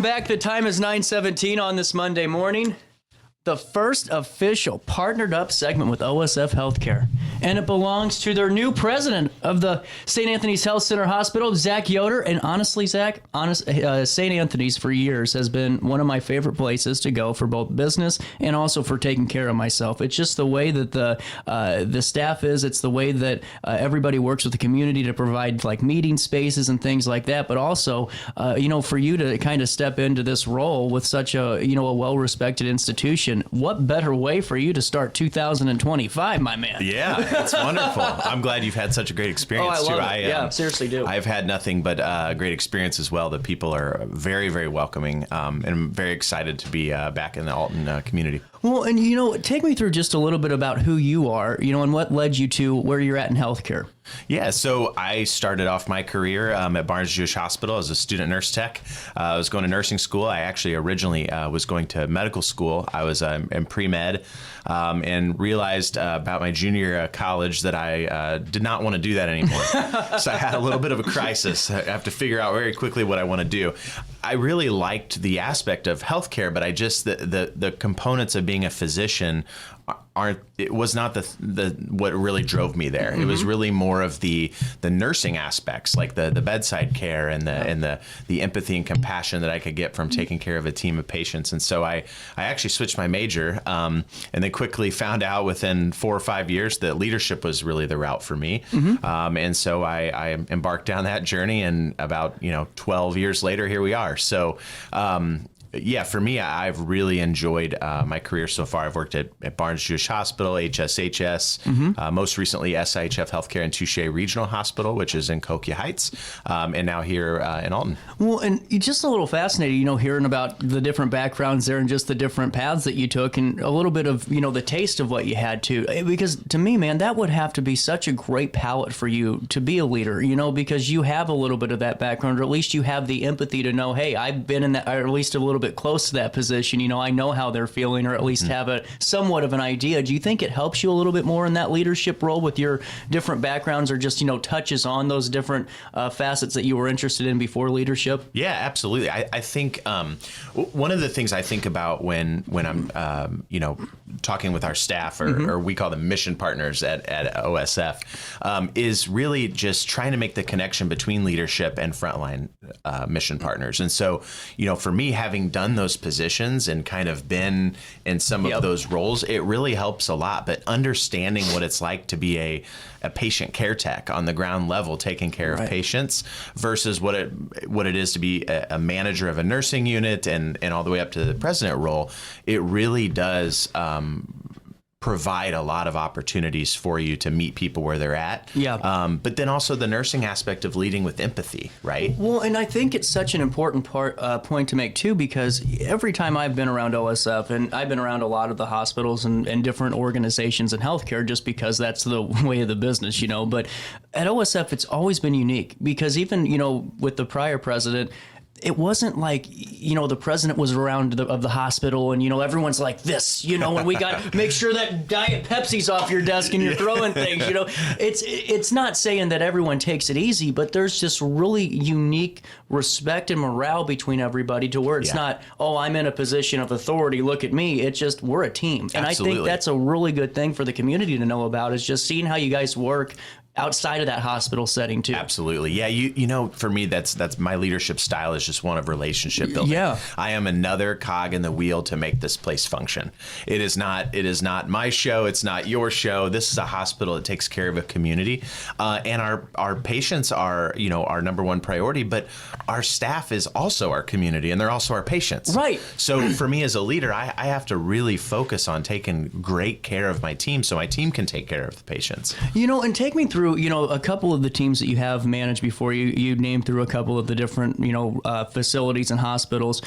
back. The time is 9:17 on this Monday morning. The first official partnered up segment with OSF Healthcare. And it belongs to their new president of the St. Anthony's Health Center Hospital, Zach Yoder. And honestly, Zach, St. Anthony's for years has been one of my favorite places to go for both business and also for taking care of myself. It's just the way that the staff is. It's the way that everybody works with the community to provide like meeting spaces and things like that. But also, for you to kind of step into this role with such a well-respected institution, what better way for you to start 2025, my man? Yeah, it's wonderful. I'm glad you've had such a great experience, too. I seriously do. I've had nothing but great experience as well. The people are very, very welcoming, and I'm very excited to be back in the Alton community. Well, and, take me through just a little bit about who you are, and what led you to where you're at in healthcare. Yeah, so I started off my career at Barnes-Jewish Hospital as a student nurse tech. I was going to nursing school. I actually originally was going to medical school. I was in pre-med and realized about my junior year of college that I did not want to do that anymore. So I had a little bit of a crisis. I have to figure out very quickly what I want to do. I really liked the aspect of healthcare, but I just the components of being a physician it was not the what really drove me there. Mm-hmm. It was really more of the nursing aspects, like the bedside care and the empathy and compassion that I could get from taking care of a team of patients. And so I actually switched my major and then quickly found out within 4 or 5 years that leadership was really the route for me. Mm-hmm. And so I embarked down that journey, and about 12 years later, here we are. So yeah, for me, I've really enjoyed my career so far. I've worked at Barnes-Jewish Hospital, HSHS, mm-hmm. Most recently SIHF Healthcare and Touche Regional Hospital, which is in Coquia Heights, and now here in Alton. Well, and just a little fascinating, hearing about the different backgrounds there and just the different paths that you took, and a little bit of, the taste of what you had to. Because to me, man, that would have to be such a great palette for you to be a leader, because you have a little bit of that background, or at least you have the empathy to know, hey, I've been in that, or at least a little bit close to that position. I know how they're feeling, or at least have a somewhat of an idea. Do you think it helps you a little bit more in that leadership role with your different backgrounds, or just, touches on those different facets that you were interested in before leadership? Yeah, absolutely. I think one of the things I think about when I'm, talking with our staff, or we call them mission partners at OSF, is really just trying to make the connection between leadership and frontline mission partners. And so, for me, having done those positions and kind of been in some of those roles, it really helps a lot. But understanding what it's like to be a patient care tech on the ground level, taking care of patients, versus what it is to be a manager of a nursing unit and all the way up to the president role, it really does provide a lot of opportunities for you to meet people where they're at. Yeah. But then also the nursing aspect of leading with empathy, right? Well, and I think it's such an important point to make too, because every time I've been around OSF, and I've been around a lot of the hospitals and different organizations in healthcare, just because that's the way of the business, but at OSF, it's always been unique, because even, with the prior president, it wasn't like, the president was around of the hospital and, everyone's like this, and we got make sure that Diet Pepsi's off your desk and you're throwing things, It's not saying that everyone takes it easy, but there's just really unique respect and morale between everybody, to where it's not, oh, I'm in a position of authority, look at me. It's just, we're a team. And Absolutely. I think that's a really good thing for the community to know about, is just seeing how you guys work outside of that hospital setting too. Absolutely. Yeah. For me, that's my leadership style is just one of relationship building. Yeah. I am another cog in the wheel to make this place function. It is not my show. It's not your show. This is a hospital that takes care of a community. And our patients are, our number one priority, but our staff is also our community, and they're also our patients. Right. So for me as a leader, I have to really focus on taking great care of my team so my team can take care of the patients. And take me through, a couple of the teams that you have managed before. You named through a couple of the different, facilities and hospitals.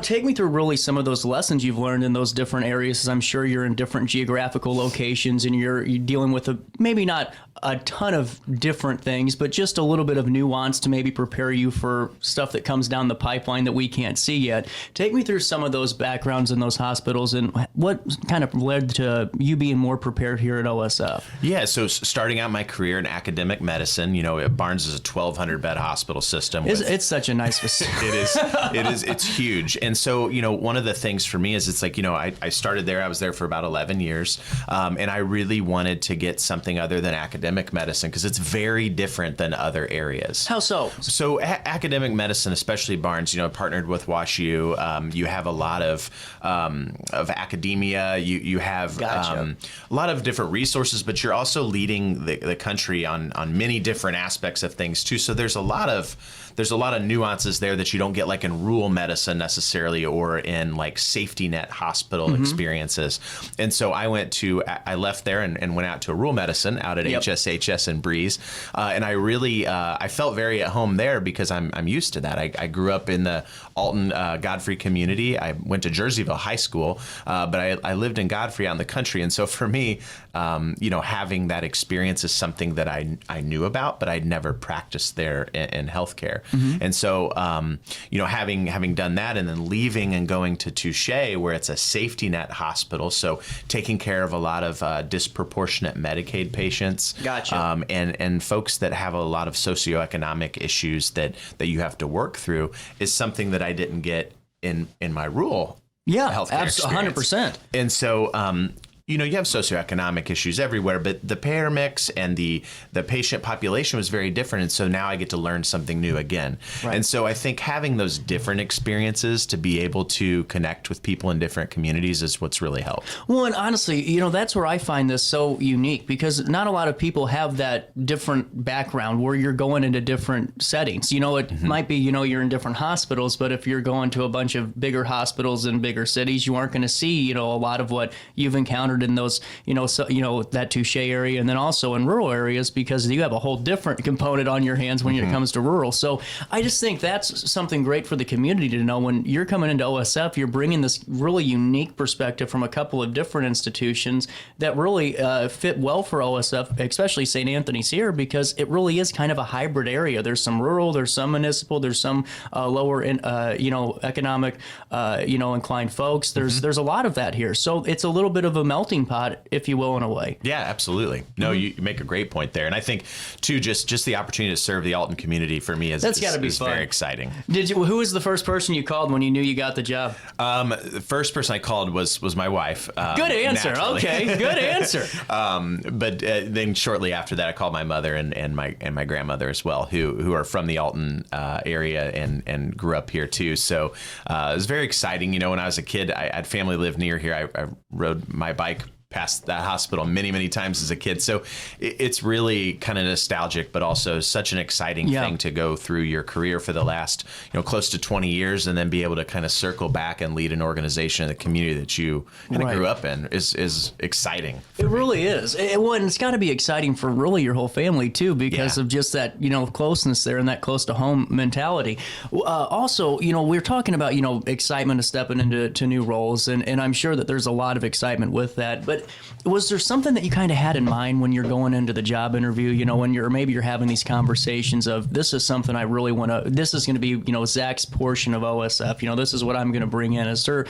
Take me through really some of those lessons you've learned in those different areas, as I'm sure you're in different geographical locations and you're dealing with maybe not a ton of different things, but just a little bit of nuance to maybe prepare you for stuff that comes down the pipeline that we can't see yet. Take me through some of those backgrounds in those hospitals and what kind of led to you being more prepared here at OSF. Yeah, so starting out my career career in academic medicine. You know, Barnes is a 1,200 bed hospital system. It's such a nice facility. It's huge. And so, you know, one of the things for me is it's like, you know, I started there. I was there for about 11 years. And I really wanted to get something other than academic medicine because it's very different than other areas. How so? So academic medicine, especially Barnes, you know, partnered with WashU. You have a lot of academia. You have Gotcha. a lot of different resources, but you're also leading the country on many different aspects of things too. So there's a lot of nuances there that you don't get like in rural medicine necessarily or in like safety net hospital experiences. And so I left there and went out to a rural medicine out at HSHS in Breeze. And I really, I felt very at home there because I'm used to that. I grew up in the Alton, Godfrey community. I went to Jerseyville High School, but I lived in Godfrey out in the country. And so for me, you know, having that experience is something that I knew about, but I'd never practiced there in healthcare. And so, you know, having done that and then leaving and going to Touché, where it's a safety net hospital, so taking care of a lot of disproportionate Medicaid patients, Gotcha. and folks that have a lot of socioeconomic issues that you have to work through is something that I didn't get in my rural healthcare experience. 100%. And so, you know, you have socioeconomic issues everywhere, but the payer mix and the patient population was very different. And so now I get to learn something new again. Right. And so I think having those different experiences to be able to connect with people in different communities is what's really helped. Well, and honestly, you know, that's where I find this so unique because not a lot of people have that different background where you're going into different settings. You know, it might be, you know, you're in different hospitals, but if you're going to a bunch of bigger hospitals in bigger cities, you aren't going to see, you know, a lot of what you've encountered in those, you know, that Touché area, and then also in rural areas because you have a whole different component on your hands when it comes to rural. So I just think that's something great for the community to know. When you're coming into OSF, you're bringing this really unique perspective from a couple of different institutions that really fit well for OSF, especially St. Anthony's here, because it really is kind of a hybrid area. There's some rural, there's some municipal, there's some lower, you know, economic, you know, inclined folks. There's a lot of that here. So it's a little bit of a melting pot, if you will, in a way. Yeah, absolutely. No, you make a great point there. And I think, too, just the opportunity to serve the Alton community for me is very exciting. Who was the first person you called when you knew you got the job? The first person I called was my wife. Good answer. Naturally. Okay, good answer. But then shortly after that, I called my mother and my grandmother as well, who are from the Alton area and grew up here too. So it was very exciting. You know, when I was a kid, I had family live near here. I rode my bike past that hospital many, many times as a kid. So it's really kind of nostalgic, but also such an exciting thing to go through your career for the last, you know, close to 20 years and then be able to kind of circle back and lead an organization in the community that you kind of grew up in is exciting. It really is. And it's got to be exciting for really your whole family too, because of just that, you know, closeness there and that close to home mentality. Also, you know, we're talking about, you know, excitement of stepping into new roles, and I'm sure that there's a lot of excitement with that. But was there something that you kind of had in mind when you're going into the job interview, you know, when you're having these conversations of, this is something I really want to, this is going to be, you know, Zach's portion of OSF, you know, this is what I'm going to bring in. Has there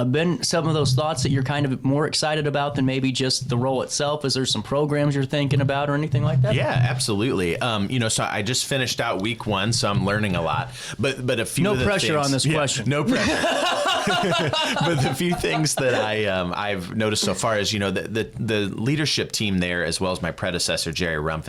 been some of those thoughts that you're kind of more excited about than maybe just the role itself? Is there some programs you're thinking about or anything like that? Yeah, absolutely. You know, so I just finished out week 1, so I'm learning a lot. But a few no of the pressure things, on this question. No pressure. But the few things that I've noticed so far is, you know, the leadership team there, as well as my predecessor Jerry Rumpf,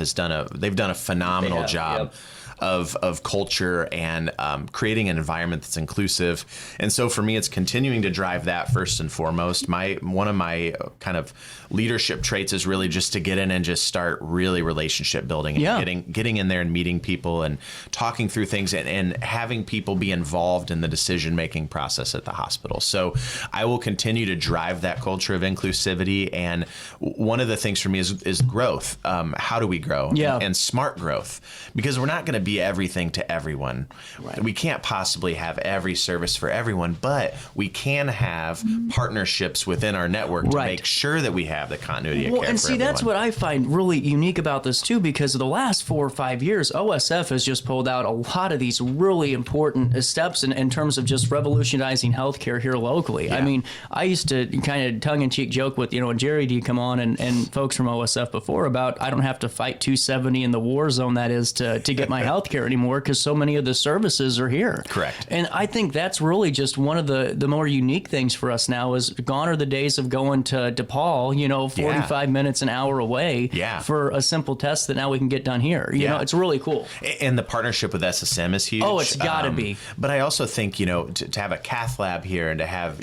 they've done a phenomenal job. Of culture and creating an environment that's inclusive. And so for me, it's continuing to drive that first and foremost. One of my kind of leadership traits is really just to get in and just start really relationship building and getting in there and meeting people and talking through things and having people be involved in the decision-making process at the hospital. So I will continue to drive that culture of inclusivity. And one of the things for me is growth. How do we grow? And smart growth. Because we're not going to be everything to everyone. Right. We can't possibly have every service for everyone, but we can have partnerships within our network to make sure that we have the continuity of care and for see, everyone. that's what I find really unique about this too, because of the last 4 or 5 years, OSF has just pulled out a lot of these really important steps in terms of just revolutionizing healthcare here locally. I mean, I used to kind of tongue-in-cheek joke with, when Jerry D come on and folks from OSF before about I don't have to fight 270 in the war zone that is to get my healthcare anymore because so many of the services are here. Correct. And I think that's really just one of the more unique things for us now is gone are the days of going to DePaul, 45 minutes, an hour away for a simple test that now we can get done here. You know, it's really cool. And the partnership with SSM is huge. Oh, it's got to be. But I also think, to have a cath lab here and to have,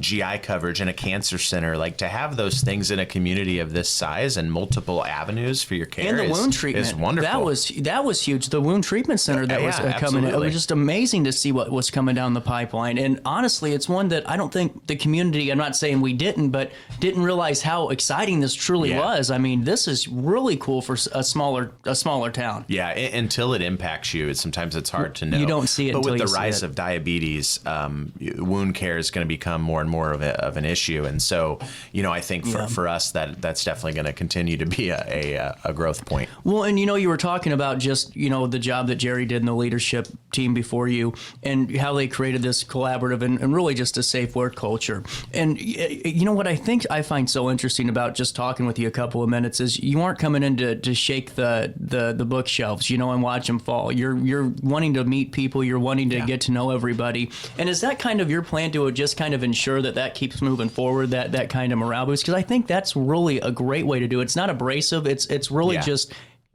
GI coverage and a cancer center, like to have those things in a community of this size and multiple avenues for your care and the wound treatment is wonderful. That was huge. The wound treatment center that was coming in. It was just amazing to see what was coming down the pipeline. And honestly, it's one that I don't think the community, I'm not saying we didn't, but didn't realize how exciting this truly was. I mean, this is really cool for a smaller town. Yeah, until it impacts you, sometimes it's hard to know. You don't see it. But with the rise of diabetes, wound care is going to become more and more of an issue. And so, I think for us that's definitely going to continue to be a growth point. Well, and you were talking about just the job that Jerry did in the leadership team before you, and how they created this collaborative and really just a safe work culture. And what I find so interesting about just talking with you a couple of minutes is you aren't coming in to shake the bookshelves, and watch them fall. You're wanting to meet people. You're wanting to get to know everybody. And is that kind of your plan to just kind of ensure that keeps moving forward, that kind of morale boost? Because I think that's really a great way to do it. It's not abrasive. It's really just,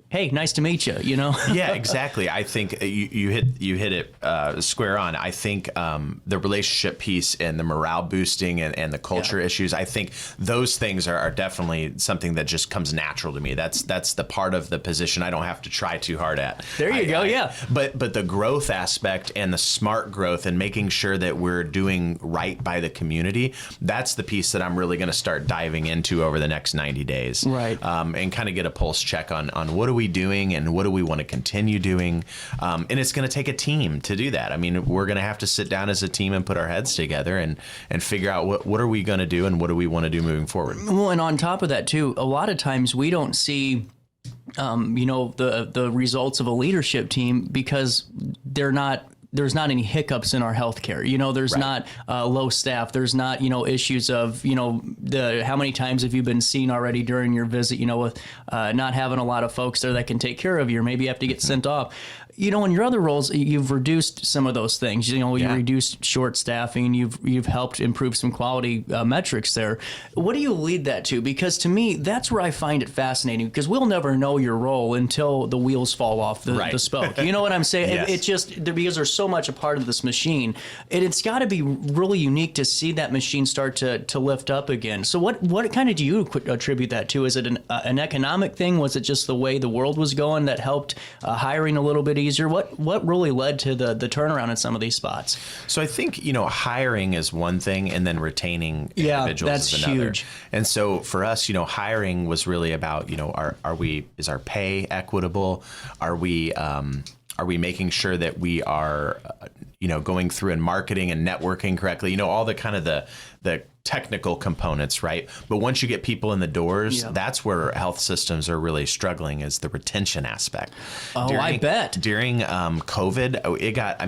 hey, nice to meet you, Yeah, exactly. I think you hit it square on. I think the relationship piece and the morale boosting and the culture issues, I think those things are definitely something that just comes natural to me. That's the part of the position I don't have to try too hard at. There you go, yeah. But the growth aspect and the smart growth and making sure that we're doing right by the community, that's the piece that I'm really going to start diving into over the next 90 days. Right. And kind of get a pulse check on what do we doing and what do we want to continue doing. And it's going to take a team to do that. I mean, we're going to have to sit down as a team and put our heads together and figure out what are we going to do and what do we want to do moving forward. Well, and on top of that too, a lot of times we don't see the results of a leadership team because there's not any hiccups in our healthcare. There's not low staff. There's not, issues of, how many times have you been seen already during your visit, with not having a lot of folks there that can take care of you, or maybe you have to get sent off. In your other roles, you've reduced some of those things. You reduced short staffing. You've helped improve some quality metrics there. What do you lead that to? Because to me, that's where I find it fascinating. Because we'll never know your role until the wheels fall off the spoke. You know what I'm saying? Yes. It just because there's so much a part of this machine, and it's got to be really unique to see that machine start to lift up again. So what kind of do you attribute that to? Is it an economic thing? Was it just the way the world was going that helped hiring a little bit easier? What really led to the turnaround in some of these spots? So I think, hiring is one thing and then retaining individuals is another. Huge. And so for us, hiring was really about, is our pay equitable? Are we making sure that we are, going through and marketing and networking correctly? All the kind of the technical components, right? But once you get people in the doors, that's where health systems are really struggling, is the retention aspect. Oh, I bet. During COVID, it got,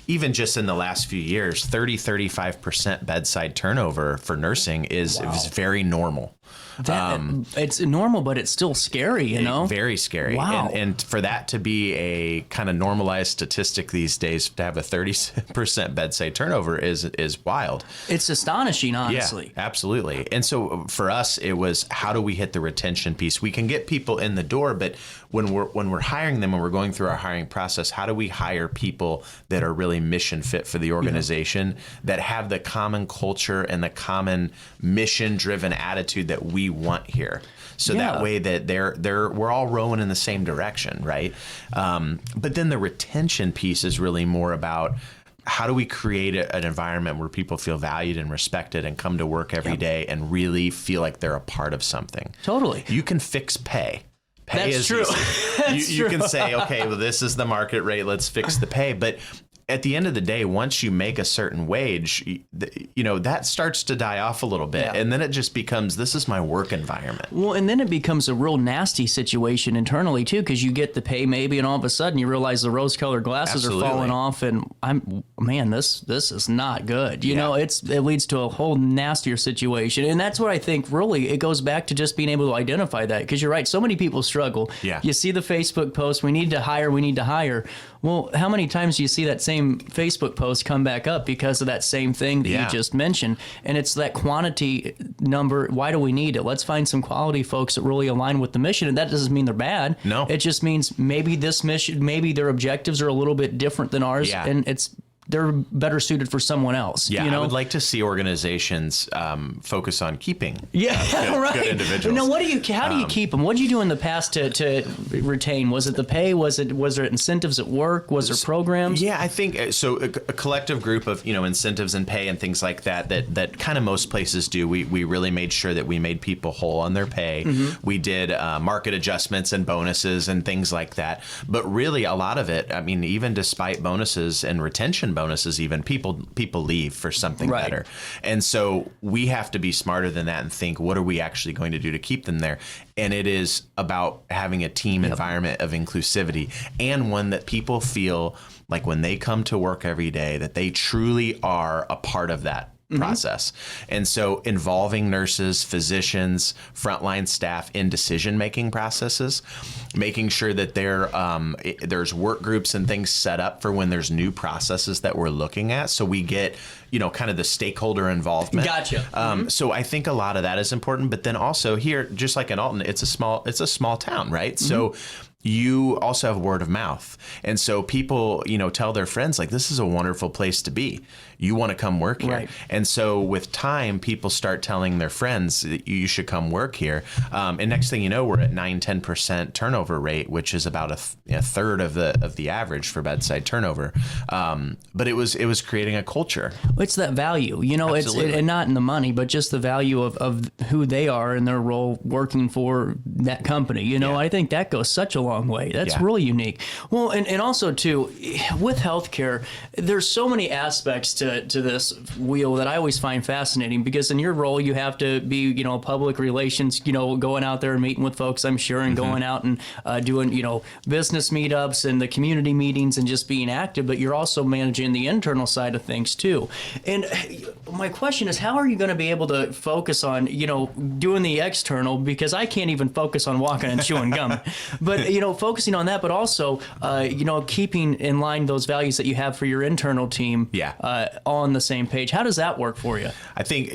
even just in the last few years, 35% bedside turnover for nursing is very normal. It's normal, but it's still scary, Very scary. Wow. And for that to be a kind of normalized statistic these days, to have a 30% bedside turnover is wild. It's astonishing, honestly. Yeah, absolutely. And so for us, it was, how do we hit the retention piece? We can get people in the door, but when we're hiring them, when we're going through our hiring process, how do we hire people that are really mission fit for the organization, that have the common culture and the common mission driven attitude that we want here? So that way that we're all rowing in the same direction, right? But then the retention piece is really more about, how do we create an environment where people feel valued and respected and come to work every day and really feel like they're a part of something? Totally. You can fix pay, Pay That's is true. easy. You can say, okay, well, this is the market rate. Let's fix the pay. But at the end of the day, once you make a certain wage, that starts to die off a little bit. Yeah. And then it just becomes, this is my work environment. Well, and then it becomes a real nasty situation internally, too, because you get the pay maybe, and all of a sudden you realize the rose-colored glasses Absolutely. are falling off, and this is not good. You know, it leads to a whole nastier situation. And that's what I think, really, it goes back to just being able to identify that, because you're right, so many people struggle. Yeah. You see the Facebook post, we need to hire. Well, how many times do you see that same Facebook post come back up because of that same thing that you just mentioned? And it's that quantity number. Why do we need it? Let's find some quality folks that really align with the mission. And that doesn't mean they're bad. No. It just means maybe this mission, maybe their objectives are a little bit different than ours. Yeah. And they're better suited for someone else. Yeah, you know? I would like to see organizations focus on keeping good individuals. Now, how do you keep them? What did you do in the past to retain? Was it the pay? Was there incentives at work? Was there programs? Yeah, I think so. A collective group of incentives and pay and things like that kind of most places do. We really made sure that we made people whole on their pay. Mm-hmm. We did market adjustments and bonuses and things like that. But really, a lot of it, I mean, even despite bonuses and retention bonuses, even people leave for something better. And so we have to be smarter than that and think, what are we actually going to do to keep them there? And it is about having a team environment of inclusivity, and one that people feel like when they come to work every day, that they truly are a part of that process. And so involving nurses, physicians, frontline staff in decision-making processes, making sure that there's work groups and things set up for when there's new processes that we're looking at. So we get, kind of the stakeholder involvement. Gotcha. So I think a lot of that is important. But then also here, just like in Alton, it's a small town, right? So you also have word of mouth. And so people, tell their friends, like, this is a wonderful place to be. You want to come work here. Right. And so with time, people start telling their friends that you should come work here. And next thing you know, we're at 9-10% turnover rate, which is about a third of the average for bedside turnover. But it was creating a culture. It's that value, and not in the money, but just the value of who they are and their role working for that company. I think that goes such a long way. That's really unique. Well, and also too, with healthcare, there's so many aspects to this wheel that I always find fascinating, because in your role, you have to be, public relations, going out there and meeting with folks, I'm sure, and going out and doing, business meetups and the community meetings and just being active, but you're also managing the internal side of things too. And my question is, how are you going to be able to focus on, doing the external, because I can't even focus on walking and chewing gum, but, focusing on that, but also, keeping in line those values that you have for your internal team. On the same page. How does that work for you? I think,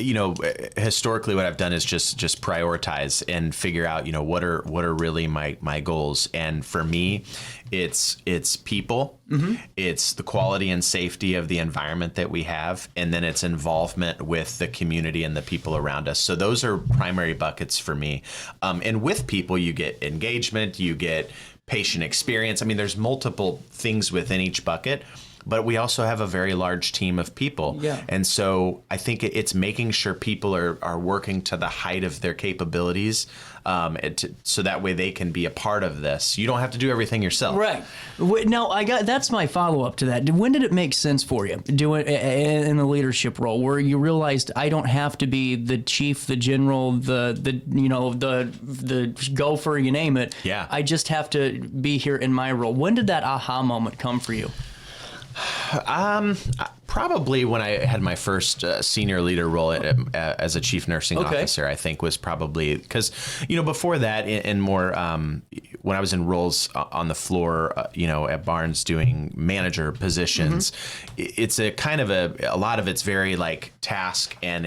historically what I've done is just prioritize and figure out, what are really my goals. And for me, it's people, it's the quality and safety of the environment that we have, and then it's involvement with the community and the people around us. So those are primary buckets for me. And with people, you get engagement, you get patient experience. I mean, there's multiple things within each bucket. But we also have a very large team of people. Yeah. And so I think it's making sure people are working to the height of their capabilities, so that way they can be a part of this. You don't have to do everything yourself. Right. Now, that's my follow-up to that. When did it make sense for you doing in the leadership role, where you realized I don't have to be the chief, the general, the gopher, you name it. Yeah. I just have to be here in my role. When did that aha moment come for you? Probably when I had my first senior leader role as a chief nursing officer, I think was probably because, before that and more when I was in roles on the floor, at Barnes doing manager positions, it's a kind of a lot of it's very like task and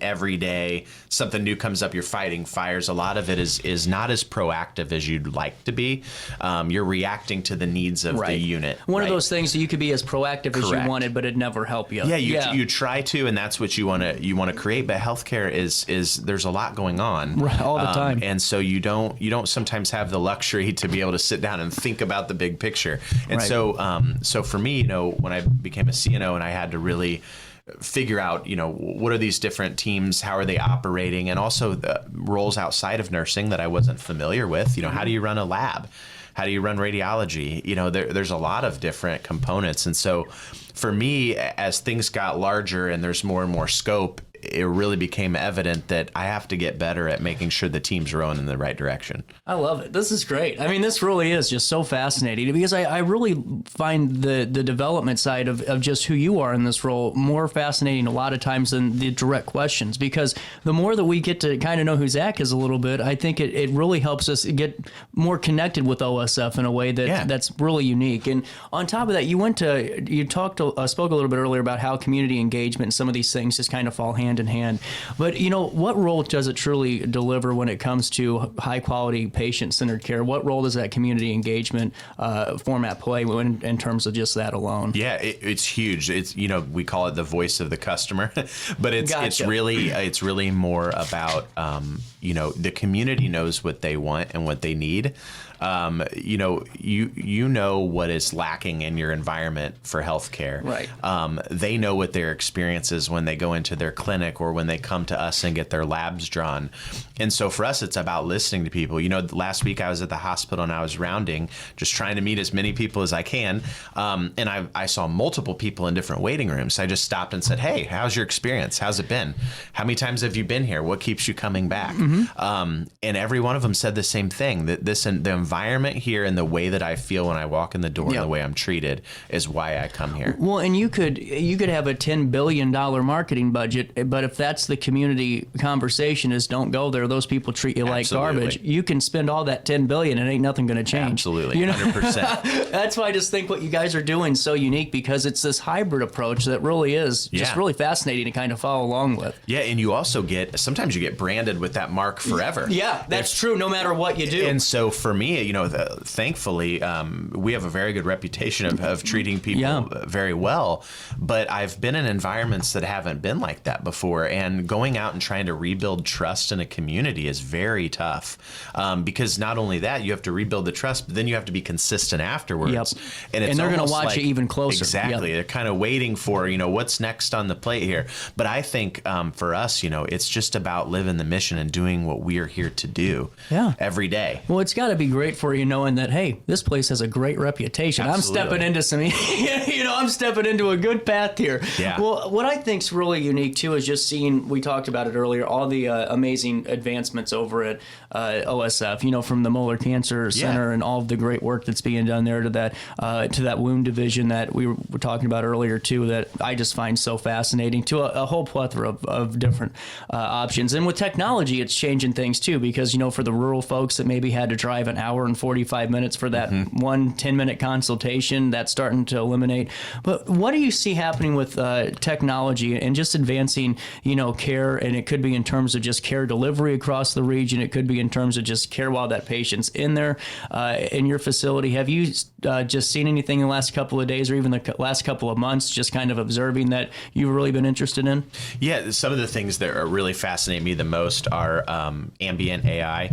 every day something new comes up, you're fighting fires. A lot of it is not as proactive as you'd like to be. You're reacting to the needs of the unit. One of those things that you could be as proactive as you wanted, but it never help you. Yeah, you try to, and that's what you want to create. But healthcare is there's a lot going on all the time, and so you don't sometimes have the luxury to be able to sit down and think about the big picture. And so for me, when I became a CNO and I had to really figure out, what are these different teams? How are they operating? And also the roles outside of nursing that I wasn't familiar with. How do you run a lab? How do you run radiology? There's a lot of different components. And so for me, as things got larger and there's more and more scope, it really became evident that I have to get better at making sure the team's rowing in the right direction. I love it. This is great. I mean, this really is just so fascinating because I really find the development side of just who you are in this role more fascinating a lot of times than the direct questions, because the more that we get to kind of know who Zach is a little bit, I think it really helps us get more connected with OSF in a way that's really unique. And on top of that, you spoke a little bit earlier about how community engagement and some of these things just kind of fall hand in hand. But, what role does it truly deliver when it comes to high quality patient-centered care? What role does that community engagement format play in terms of just that alone? Yeah, it's huge. It's, we call it the voice of the customer, but it's really more about, the community knows what they want and what they need. You know what is lacking in your environment for healthcare. Right. They know what their experience is when they go into their clinic or when they come to us and get their labs drawn. And so for us, it's about listening to people. Last week I was at the hospital and I was rounding, just trying to meet as many people as I can. And I saw multiple people in different waiting rooms. I just stopped and said, "Hey, how's your experience? How's it been? How many times have you been here? What keeps you coming back?" And every one of them said the same thing, that the environment here and the way that I feel when I walk in the door and the way I'm treated is why I come here. Well, and you could have a $10 billion marketing budget, but if that's the community conversation is don't go there, those people treat you like garbage. You can spend all that $10 billion and ain't nothing going to change. Absolutely, 100%. That's why I just think what you guys are doing is so unique, because it's this hybrid approach that really is just really fascinating to kind of follow along with. Yeah, and you also sometimes you get branded with that mark forever. Yeah, that's true, no matter what you do. And so for me, thankfully, we have a very good reputation of treating people very well, but I've been in environments that haven't been like that before, and going out and trying to rebuild trust in a community is very tough, because not only that, you have to rebuild the trust, but then you have to be consistent afterwards. And they're going to watch you even closer. Exactly. They're kind of waiting for, what's next on the plate here. But I think for us, it's just about living the mission and doing what we are here to do every day. Well, it's got to be great for you knowing that, hey, this place has a great reputation. Absolutely. I'm stepping into I'm stepping into a good path here. Yeah. Well, what I think's really unique too is just seeing, we talked about it earlier, all the amazing advancements over at OSF, from the Molar Cancer Center and all of the great work that's being done there to that wound division that we were talking about earlier too, that I just find so fascinating, to a whole plethora of different options. And with technology, it's changing things too, because, for the rural folks that maybe had to drive an hour and 45 minutes for that 10-minute consultation, that's starting to eliminate. But what do you see happening with technology and just advancing, care? And it could be in terms of just care delivery across the region. It could be in terms of just care while that patient's in there, in your facility. Have you just seen anything in the last couple of days or even the last couple of months, just kind of observing that you've really been interested in? Yeah, some of the things that are really fascinate me the most are ambient AI.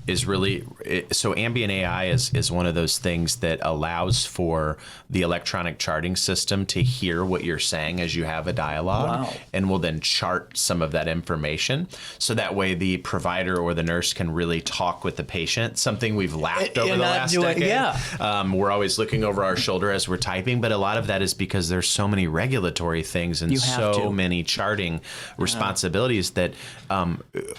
Ambient AI is one of those things that allows for the electronic charting system to hear what you're saying as you have a dialogue, and will then chart some of that information, so that way the provider or the nurse can really talk with the patient. Something we've lacked over the last decade. We're always looking over our shoulder as we're typing, but a lot of that is because there's so many regulatory things and so many charting responsibilities that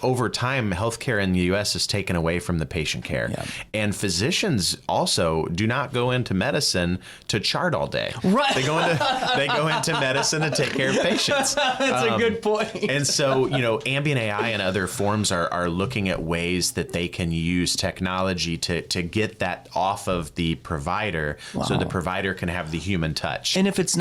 over time, healthcare in the U.S. is taken away from the patient care. And physicians also do not go into medicine to chart all day. Right. They go into medicine to take care of patients. That's a good point. And so, ambient AI and other forms are looking at ways that they can use technology to get that off of the provider, so the provider can have the human touch. And if it's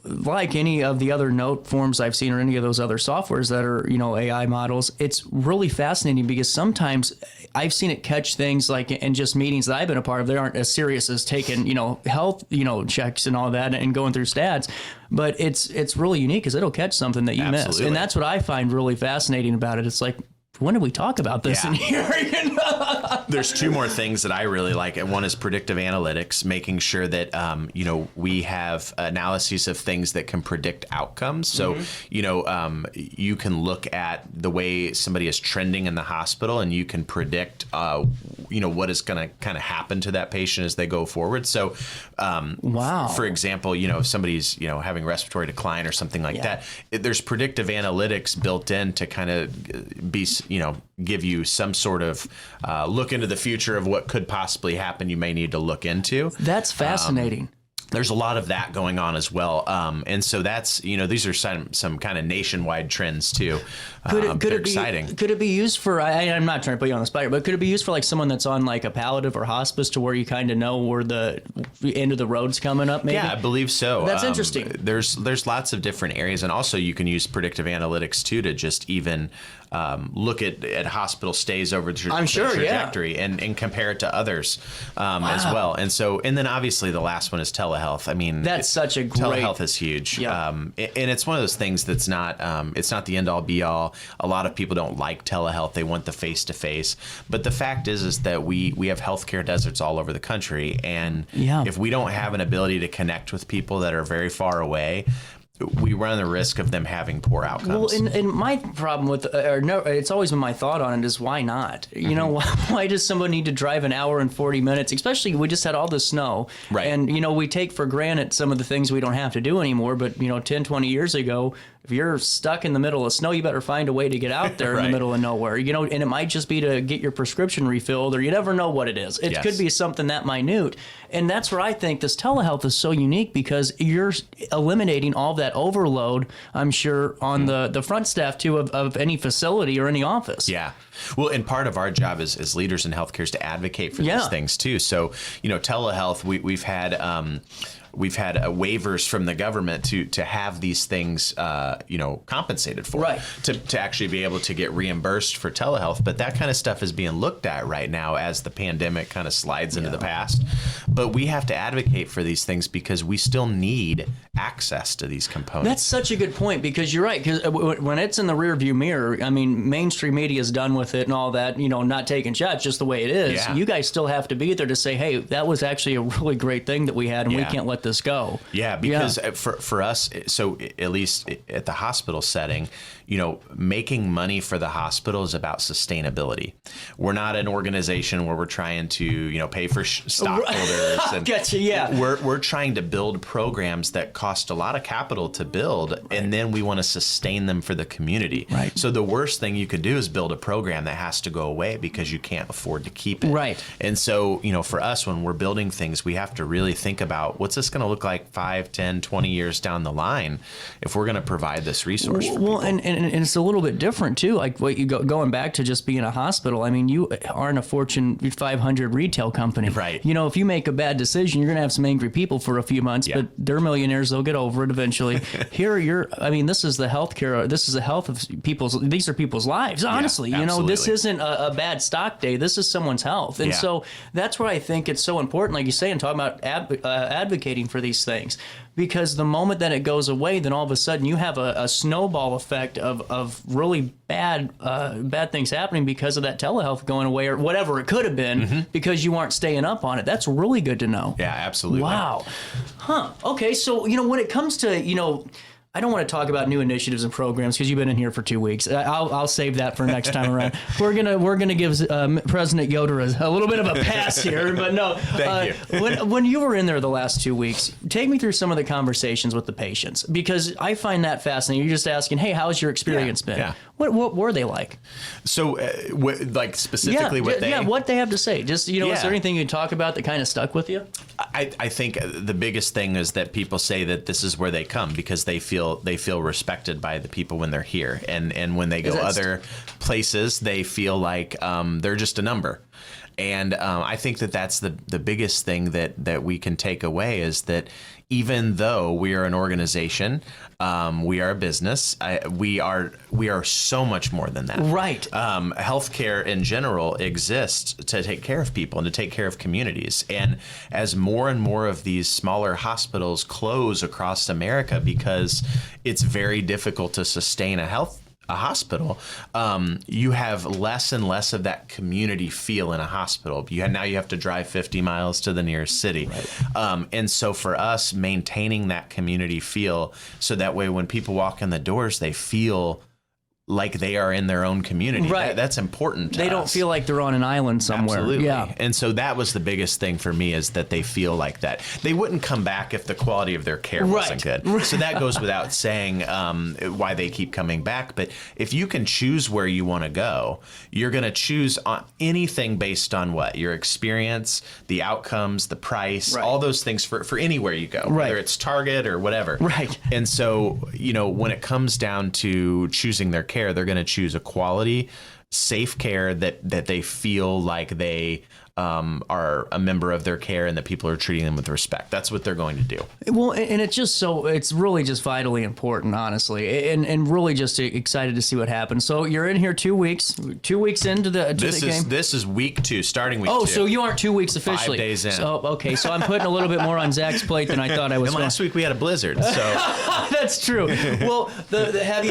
like any of the other note forms I've seen or any of those other softwares that are, AI models, it's really fascinating, because sometimes I've seen it catch things like in just meetings that I've been a part of. They aren't as serious as taking, health, checks and all that and going through stats. But it's really unique because it'll catch something that you miss. And that's what I find really fascinating about it. It's like, when did we talk about this in here? There's two more things that I really like, and one is predictive analytics, making sure that we have analyses of things that can predict outcomes. So you can look at the way somebody is trending in the hospital, and you can predict what is going to kind of happen to that patient as they go forward. So wow. For example, if somebody's having respiratory decline or something like that, there's predictive analytics built in to kind of be give you some sort of look into the future of what could possibly happen you may need to look into. That's fascinating. There's a lot of that going on as well. And so that's, these are some kind of nationwide trends too. They're exciting. Could it be used for, I'm not trying to put you on the spot here, but could it be used for like someone that's on like a palliative or hospice to where you kind of know where the end of the road's coming up maybe? Yeah, I believe so. That's interesting. There's lots of different areas. And also you can use predictive analytics too to just even look at hospital stays over the trajectory and compare it to others as well. And then obviously the last one is telehealth. I mean, that's such a great, telehealth is huge. Yeah. And it's one of those things that's not, it's not the end all be all. A lot of people don't like telehealth. They want the face-to-face. But the fact is that we have healthcare deserts all over the country. And if we don't have an ability to connect with people that are very far away, we run the risk of them having poor outcomes. Well, and my problem with, it's always been my thought on it is why not? Why does somebody need to drive an hour and 40 minutes? Especially we just had all this snow. Right. And, we take for granted some of the things we don't have to do anymore. But, 10, 20 years ago, if you're stuck in the middle of snow, you better find a way to get out there in the middle of nowhere. And it might just be to get your prescription refilled, or you never know what it is. It could be something that minute. And that's where I think this telehealth is so unique, because you're eliminating all that overload, I'm sure, on the front staff, too, of any facility or any office. Yeah. Well, and part of our job as leaders in healthcare is to advocate for these things, too. So, telehealth, we've had waivers from the government to have these things, compensated for, to actually be able to get reimbursed for telehealth. But that kind of stuff is being looked at right now as the pandemic kind of slides into the past. But we have to advocate for these things because we still need access to these components. That's such a good point, because you're right. Because when it's in the rearview mirror, I mean, mainstream media is done with it and all that, not taking shots, just the way it is. Yeah. You guys still have to be there to say, hey, that was actually a really great thing that we had, and we can't let this go. Yeah, because for us, so at least at the hospital setting, making money for the hospital is about sustainability. We're not an organization where we're trying to, pay for stockholders. And Gotcha, yeah. We're trying to build programs that cost a lot of capital to build, and then we want to sustain them for the community. Right. So the worst thing you could do is build a program that has to go away because you can't afford to keep it. Right. And so, for us, when we're building things, we have to really think about what's this going to look like 5, 10, 20 years down the line if we're going to provide this resource for people. And it's a little bit different too. Like what you going back to just being a hospital. I mean, you aren't a Fortune 500 retail company, right? If you make a bad decision, you're going to have some angry people for a few months, but they're millionaires. They'll get over it eventually. This is the healthcare. This is the health of people's. These are people's lives. Honestly, this isn't a bad stock day. This is someone's health, and so that's why I think it's so important. Like you say, and talking about advocating for these things. Because the moment that it goes away, then all of a sudden you have a snowball effect of really bad things happening because of that telehealth going away or whatever it could have been because you aren't staying up on it. That's really good to know. Yeah, absolutely. Wow. Huh. Okay, so, when it comes to, I don't want to talk about new initiatives and programs because you've been in here for 2 weeks. I'll save that for next time around. We're gonna give President Yoder a little bit of a pass here, but no. Thank you. When you were in there the last 2 weeks, take me through some of the conversations with the patients, because I find that fascinating. You're just asking, hey, how's your experience been? Yeah. What were they like? So, specifically what they have to say. Just is there anything you can talk about that kind of stuck with you? I think the biggest thing is that people say that this is where they come because they feel respected by the people when they're here, and when they go other places, they feel like they're just a number. And I think that's the biggest thing that we can take away is that even though we are an organization, we are a business, we are so much more than that. Right. Healthcare in general exists to take care of people and to take care of communities. And as more and more of these smaller hospitals close across America because it's very difficult to sustain a a hospital, you have less and less of that community feel in a hospital. Now you have to drive 50 miles to the nearest city. Right. And so for us, maintaining that community feel, so that way when people walk in the doors, they feel like they are in their own community. Right. That's important to They don't us. feel like they're on an island somewhere. Absolutely. Yeah. And so that was the biggest thing for me, is that they feel like that. They wouldn't come back if the quality of their care wasn't good. So that goes without saying, why they keep coming back. But if you can choose where you want to go, you're going to choose on anything based on what? Your experience, the outcomes, the price, all those things for anywhere you go, whether it's Target or whatever. Right. And so, when it comes down to choosing their care, they're going to choose a quality, safe care that they feel like they are a member of their care and that people are treating them with respect. That's what they're going to do. Well, and it's really just vitally important, honestly, and really just excited to see what happens. So you're in here 2 weeks into the game. This is week 2, starting week 2. Oh, so you aren't 2 weeks officially. 5 days in. So, okay, so I'm putting a little bit more on Zach's plate than I thought I was. And last week we had a blizzard, so that's true. Well, have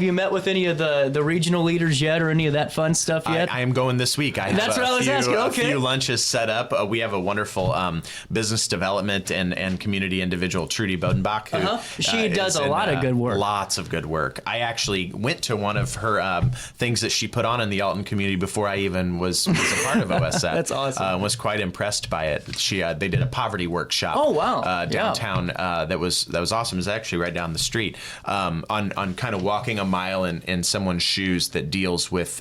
you met with any of the regional leaders yet, or any of that fun stuff yet? I am going this week. That's what I was asking. Okay. A few lunches set up. We have a wonderful business development and community individual, Trudy Bodenbach, who she does a lot of good work. Lots of good work. I actually went to one of her things that she put on in the Alton community before I even was a part of OSF. That's awesome. Was quite impressed by it. They did a poverty workshop. Oh wow! Downtown. That was awesome. It was actually right down the street. On kind of walking a mile in someone's shoes that deals with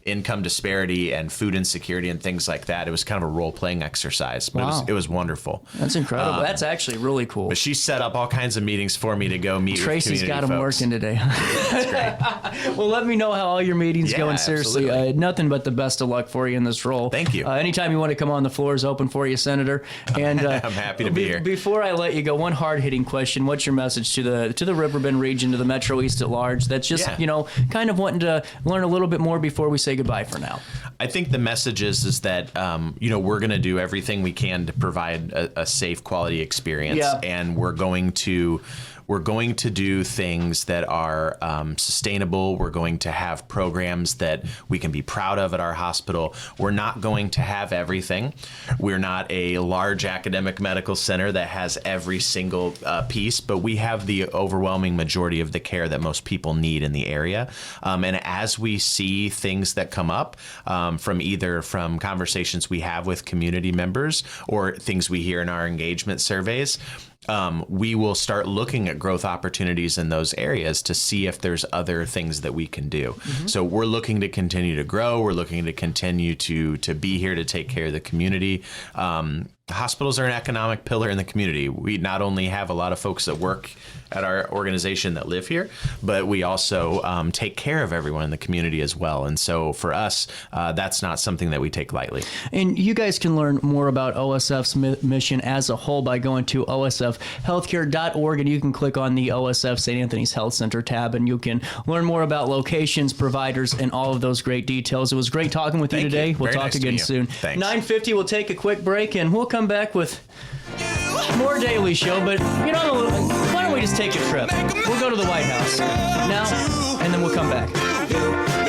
income disparity and food insecurity and things like that. It was kind of a role-playing exercise, but it was wonderful. That's incredible. That's actually really cool. But she set up all kinds of meetings for me to go meet Tracy's with got them folks. working today. That's great. Well, let me know how all your meetings go, and seriously, absolutely. nothing but the best of luck for you in this role. Thank you. Anytime you want to come on, the floor is open for you, Senator. And I'm happy to be here. Before I let you go, one hard-hitting question. What's your message to the Riverbend region, to the Metro East at large, that's just, kind of wanting to learn a little bit more before we say goodbye for now? I think the message is that, we're going to do everything we can to provide a safe, quality experience. And we're going to do things that are sustainable. We're going to have programs that we can be proud of at our hospital. We're not going to have everything. We're not a large academic medical center that has every single piece, but we have the overwhelming majority of the care that most people need in the area. And as we see things that come up from conversations we have with community members or things we hear in our engagement surveys, we will start looking at growth opportunities in those areas to see if there's other things that we can do. Mm-hmm. So we're looking to continue to grow. We're looking to continue to be here to take care of the community. Hospitals are an economic pillar in the community. We not only have a lot of folks that work at our organization that live here, but we also take care of everyone in the community as well. And so for us, that's not something that we take lightly. And you guys can learn more about OSF's mission as a whole by going to osfhealthcare.org, and you can click on the OSF St. Anthony's Health Center tab, and you can learn more about locations, providers, and all of those great details. It was great talking with you today. We'll talk again soon. Thanks. 9:50, we'll take a quick break, and we'll come back with more Daily Show, but why don't we just take a trip? We'll go to the White House now, and then we'll come back.